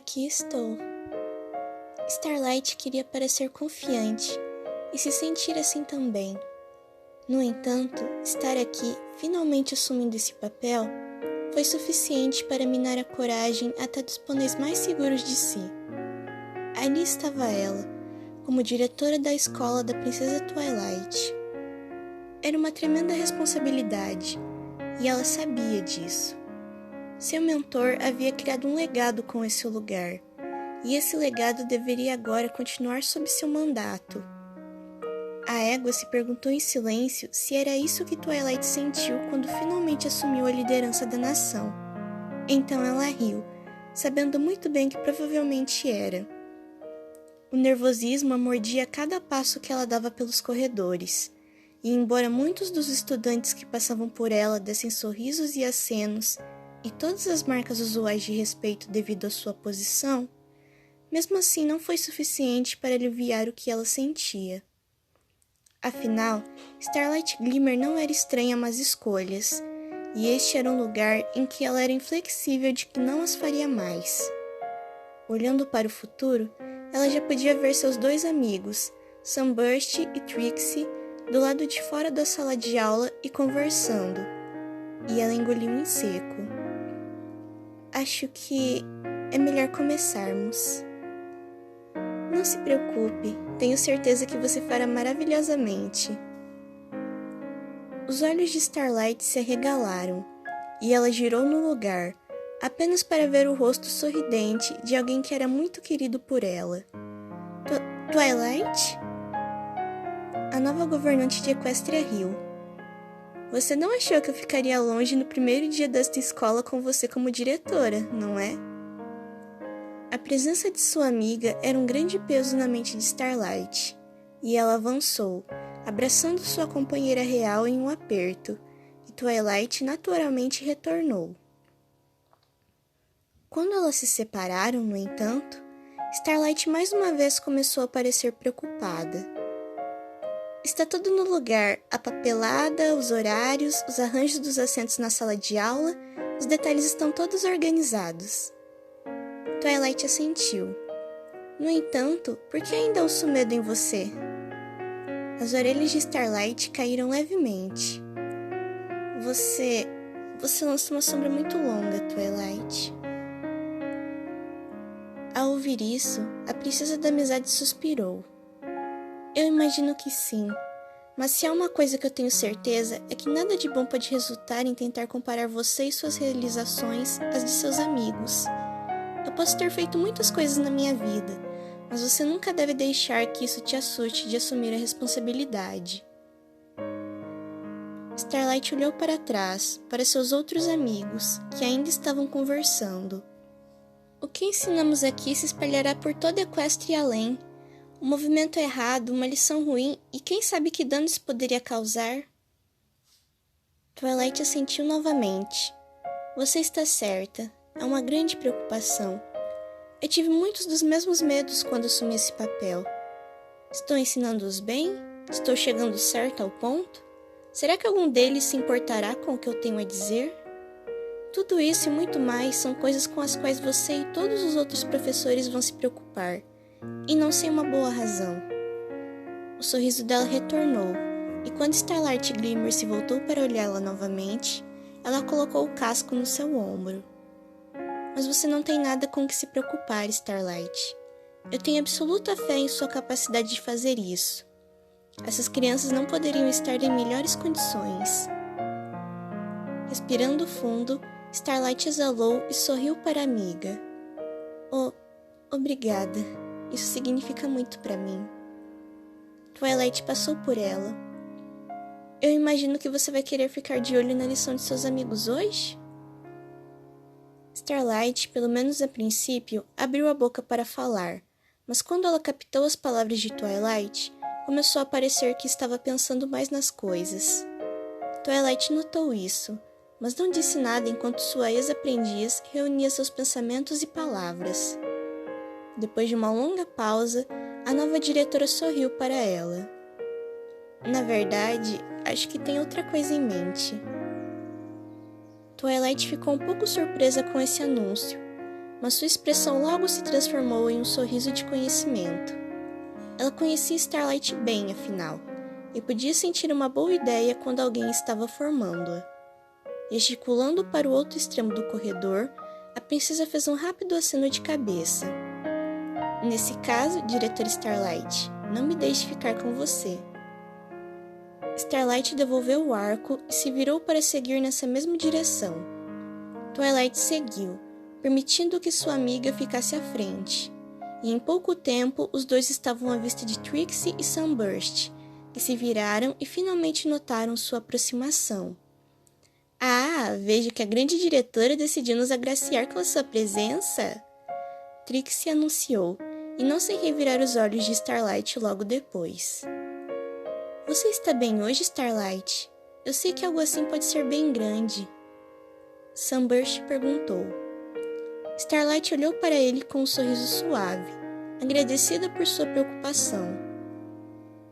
Aqui estou. Starlight queria parecer confiante e se sentir assim também. No entanto, estar aqui, finalmente assumindo esse papel, foi suficiente para minar a coragem até dos pôneis mais seguros de si. Ali estava ela, como diretora da escola da Princesa Twilight. Era uma tremenda responsabilidade, e ela sabia disso. Seu mentor havia criado um legado com esse lugar, e esse legado deveria agora continuar sob seu mandato. A égua se perguntou em silêncio se era isso que Twilight sentiu quando finalmente assumiu a liderança da nação. Então ela riu, sabendo muito bem que provavelmente era. O nervosismo a mordia a cada passo que ela dava pelos corredores, e embora muitos dos estudantes que passavam por ela dessem sorrisos e acenos, e todas as marcas usuais de respeito devido à sua posição, mesmo assim não foi suficiente para aliviar o que ela sentia. Afinal, Starlight Glimmer não era estranha a más escolhas, e este era um lugar em que ela era inflexível de que não as faria mais. Olhando para o futuro, ela já podia ver seus dois amigos, Sunburst e Trixie, do lado de fora da sala de aula e conversando, e ela engoliu em seco. Acho que é melhor começarmos. Não se preocupe, tenho certeza que você fará maravilhosamente. Os olhos de Starlight se arregalaram, e ela girou no lugar, apenas para ver o rosto sorridente de alguém que era muito querido por ela. Twilight? A nova governante de Equestria riu. Você não achou que eu ficaria longe no primeiro dia desta escola com você como diretora, não é? A presença de sua amiga era um grande peso na mente de Starlight, e ela avançou, abraçando sua companheira real em um aperto, e Twilight naturalmente retornou. Quando elas se separaram, no entanto, Starlight mais uma vez começou a parecer preocupada. Está tudo no lugar, a papelada, os horários, os arranjos dos assentos na sala de aula, os detalhes estão todos organizados. Twilight assentiu. No entanto, por que ainda ouço medo em você? As orelhas de Starlight caíram levemente. Você lança uma sombra muito longa, Twilight. Ao ouvir isso, a princesa da amizade suspirou. Eu imagino que sim, mas se há uma coisa que eu tenho certeza é que nada de bom pode resultar em tentar comparar você e suas realizações às de seus amigos. Eu posso ter feito muitas coisas na minha vida, mas você nunca deve deixar que isso te assuste de assumir a responsabilidade. Starlight olhou para trás, para seus outros amigos, que ainda estavam conversando. O que ensinamos aqui se espalhará por toda Equestria e além. Um movimento errado, uma lição ruim, e quem sabe que dano isso poderia causar? Twilight assentiu novamente. Você está certa. É uma grande preocupação. Eu tive muitos dos mesmos medos quando assumi esse papel. Estou ensinando-os bem? Estou chegando certo ao ponto? Será que algum deles se importará com o que eu tenho a dizer? Tudo isso e muito mais são coisas com as quais você e todos os outros professores vão se preocupar, e não sem uma boa razão. O sorriso dela retornou, e quando Starlight Glimmer se voltou para olhá-la novamente, ela colocou o casco no seu ombro. Mas você não tem nada com que se preocupar, Starlight. Eu tenho absoluta fé em sua capacidade de fazer isso. Essas crianças não poderiam estar em melhores condições. Respirando fundo, Starlight exalou e sorriu para a amiga. Oh, obrigada. Isso significa muito para mim. Twilight passou por ela. Eu imagino que você vai querer ficar de olho na lição de seus amigos hoje? Starlight, pelo menos a princípio, abriu a boca para falar, mas quando ela captou as palavras de Twilight, começou a parecer que estava pensando mais nas coisas. Twilight notou isso, mas não disse nada enquanto sua ex-aprendiz reunia seus pensamentos e palavras. Depois de uma longa pausa, a nova diretora sorriu para ela. Na verdade, acho que tem outra coisa em mente. Twilight ficou um pouco surpresa com esse anúncio, mas sua expressão logo se transformou em um sorriso de conhecimento. Ela conhecia Starlight bem, afinal, e podia sentir uma boa ideia quando alguém estava formando-a. Gesticulando para o outro extremo do corredor, a princesa fez um rápido aceno de cabeça. Nesse caso, diretor Starlight, não me deixe ficar com você. Starlight devolveu o arco e se virou para seguir nessa mesma direção. Twilight seguiu, permitindo que sua amiga ficasse à frente. E em pouco tempo, os dois estavam à vista de Trixie e Sunburst, que se viraram e finalmente notaram sua aproximação. Ah, vejo que a grande diretora decidiu nos agraciar com a sua presença, Trixie anunciou, e não sem revirar os olhos de Starlight logo depois. Você está bem hoje, Starlight? Eu sei que algo assim pode ser bem grande. Sunburst perguntou. Starlight olhou para ele com um sorriso suave, agradecida por sua preocupação.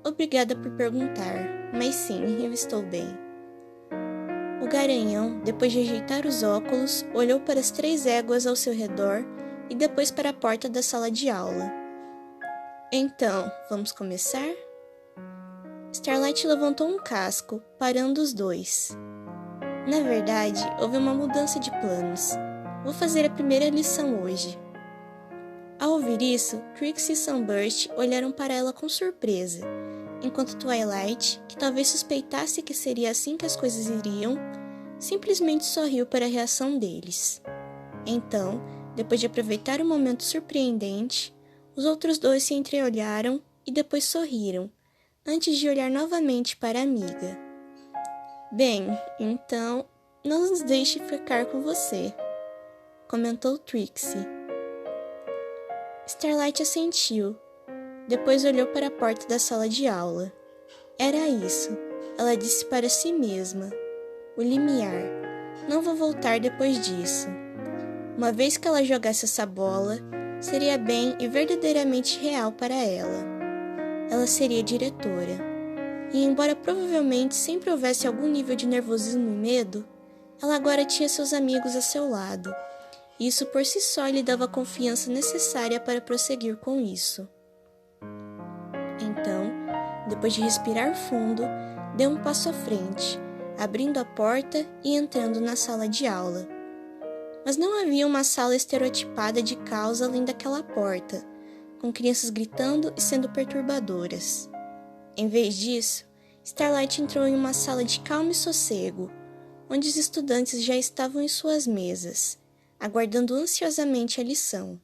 Obrigada por perguntar, mas sim, eu estou bem. O garanhão, depois de ajeitar os óculos, olhou para as 3 éguas ao seu redor e depois para a porta da sala de aula. Então, vamos começar? Starlight levantou um casco, parando os dois. Na verdade, houve uma mudança de planos. Vou fazer a primeira lição hoje. Ao ouvir isso, Trixie e Sunburst olharam para ela com surpresa, enquanto Twilight, que talvez suspeitasse que seria assim que as coisas iriam, simplesmente sorriu para a reação deles. Então, depois de aproveitar o momento surpreendente, os outros dois se entreolharam e depois sorriram, antes de olhar novamente para a amiga. Bem, então, não nos deixe ficar com você, comentou Trixie. Starlight assentiu. Depois olhou para a porta da sala de aula. Era isso, ela disse para si mesma. O limiar. Não vou voltar depois disso. Uma vez que ela jogasse essa bola, seria bem e verdadeiramente real para ela. Ela seria diretora. E embora provavelmente sempre houvesse algum nível de nervosismo e medo, ela agora tinha seus amigos a seu lado. E isso por si só lhe dava a confiança necessária para prosseguir com isso. Então, depois de respirar fundo, deu um passo à frente, abrindo a porta e entrando na sala de aula. Mas não havia uma sala estereotipada de caos além daquela porta, com crianças gritando e sendo perturbadoras. Em vez disso, Starlight entrou em uma sala de calma e sossego, onde os estudantes já estavam em suas mesas, aguardando ansiosamente a lição.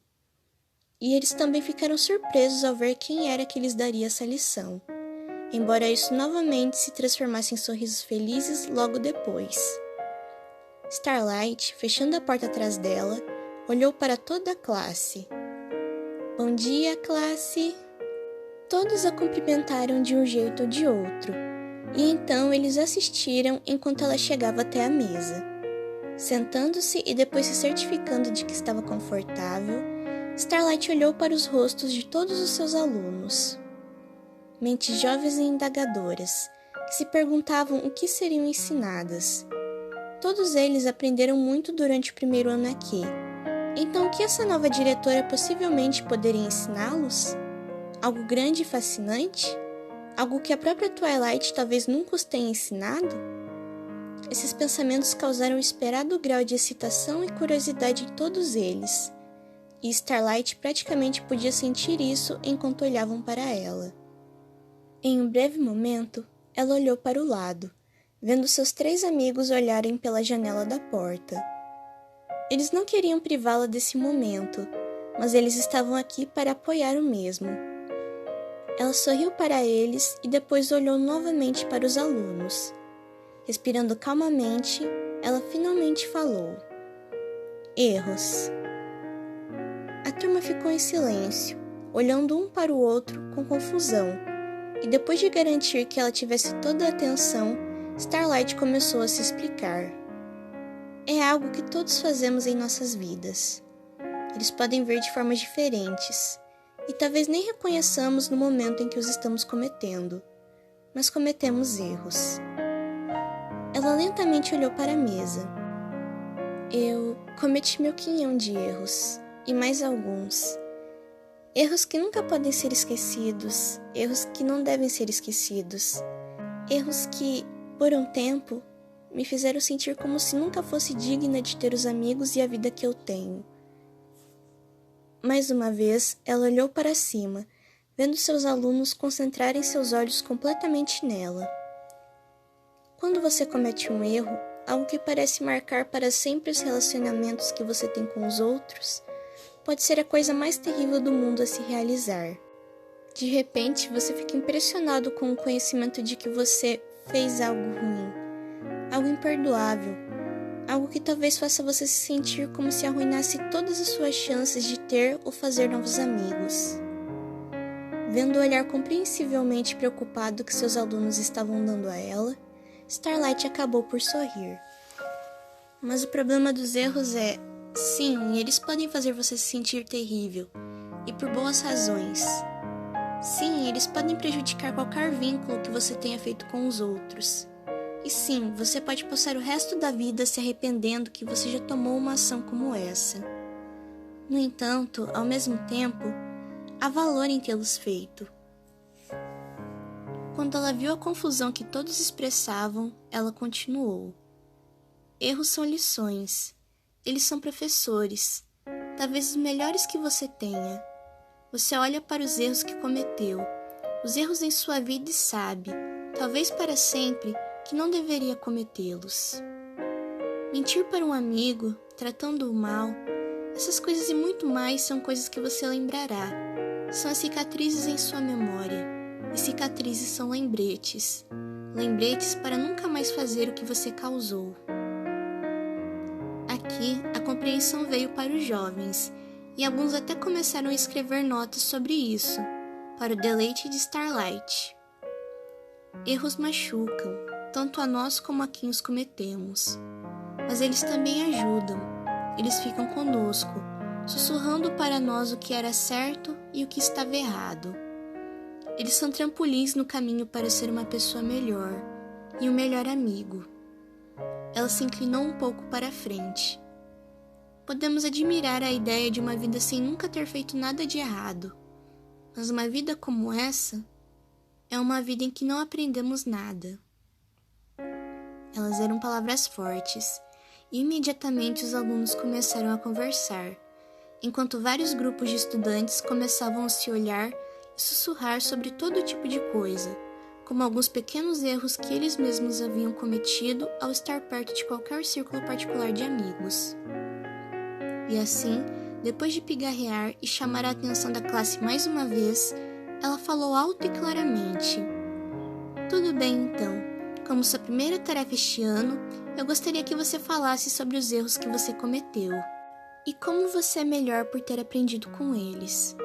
E eles também ficaram surpresos ao ver quem era que lhes daria essa lição, embora isso novamente se transformasse em sorrisos felizes logo depois. Starlight, fechando a porta atrás dela, olhou para toda a classe. Bom dia, classe! Todos a cumprimentaram de um jeito ou de outro, e então eles assistiram enquanto ela chegava até a mesa. Sentando-se e depois se certificando de que estava confortável, Starlight olhou para os rostos de todos os seus alunos. Mentes jovens e indagadoras, que se perguntavam o que seriam ensinadas. Todos eles aprenderam muito durante o primeiro ano aqui. Então, o que essa nova diretora possivelmente poderia ensiná-los? Algo grande e fascinante? Algo que a própria Twilight talvez nunca os tenha ensinado? Esses pensamentos causaram o esperado grau de excitação e curiosidade em todos eles, e Starlight praticamente podia sentir isso enquanto olhavam para ela. Em um breve momento, ela olhou para o lado, vendo seus 3 amigos olharem pela janela da porta. Eles não queriam privá-la desse momento, mas eles estavam aqui para apoiar o mesmo. Ela sorriu para eles e depois olhou novamente para os alunos. Respirando calmamente, ela finalmente falou. Erros. A turma ficou em silêncio, olhando um para o outro com confusão, e depois de garantir que ela tivesse toda a atenção, Starlight começou a se explicar. É algo que todos fazemos em nossas vidas. Eles podem ver de formas diferentes, e talvez nem reconheçamos no momento em que os estamos cometendo, mas cometemos erros. Ela lentamente olhou para a mesa. Eu cometi meu quinhão de erros. e mais alguns. Erros que nunca podem ser esquecidos, erros que não devem ser esquecidos, erros que, por um tempo, me fizeram sentir como se nunca fosse digna de ter os amigos e a vida que eu tenho. Mais uma vez, ela olhou para cima, vendo seus alunos concentrarem seus olhos completamente nela. Quando você comete um erro, algo que parece marcar para sempre os relacionamentos que você tem com os outros, pode ser a coisa mais terrível do mundo a se realizar. De repente, você fica impressionado com o conhecimento de que você fez algo ruim, algo imperdoável, algo que talvez faça você se sentir como se arruinasse todas as suas chances de ter ou fazer novos amigos. Vendo o olhar compreensivelmente preocupado que seus alunos estavam dando a ela, Starlight acabou por sorrir. Mas o problema dos erros é, sim, eles podem fazer você se sentir terrível, e por boas razões. Sim, eles podem prejudicar qualquer vínculo que você tenha feito com os outros. E sim, você pode passar o resto da vida se arrependendo que você já tomou uma ação como essa. No entanto, ao mesmo tempo, há valor em tê-los feito. Quando ela viu a confusão que todos expressavam, ela continuou. Erros são lições. Eles são professores. Talvez os melhores que você tenha. Você olha para os erros que cometeu, os erros em sua vida e sabe, talvez para sempre, que não deveria cometê-los. Mentir para um amigo, tratando-o mal, essas coisas e muito mais são coisas que você lembrará. São as cicatrizes em sua memória. E cicatrizes são lembretes. Lembretes para nunca mais fazer o que você causou. Aqui, a compreensão veio para os jovens, e alguns até começaram a escrever notas sobre isso, para o deleite de Starlight. Erros machucam, tanto a nós como a quem os cometemos. Mas eles também ajudam. Eles ficam conosco, sussurrando para nós o que era certo e o que estava errado. Eles são trampolins no caminho para ser uma pessoa melhor e um melhor amigo. Ela se inclinou um pouco para a frente. Podemos admirar a ideia de uma vida sem nunca ter feito nada de errado, mas uma vida como essa é uma vida em que não aprendemos nada. Elas eram palavras fortes, e imediatamente os alunos começaram a conversar, enquanto vários grupos de estudantes começavam a se olhar e sussurrar sobre todo tipo de coisa, como alguns pequenos erros que eles mesmos haviam cometido ao estar perto de qualquer círculo particular de amigos. E assim, depois de pigarrear e chamar a atenção da classe mais uma vez, ela falou alto e claramente: "Tudo bem então, como sua primeira tarefa este ano, eu gostaria que você falasse sobre os erros que você cometeu, e como você é melhor por ter aprendido com eles."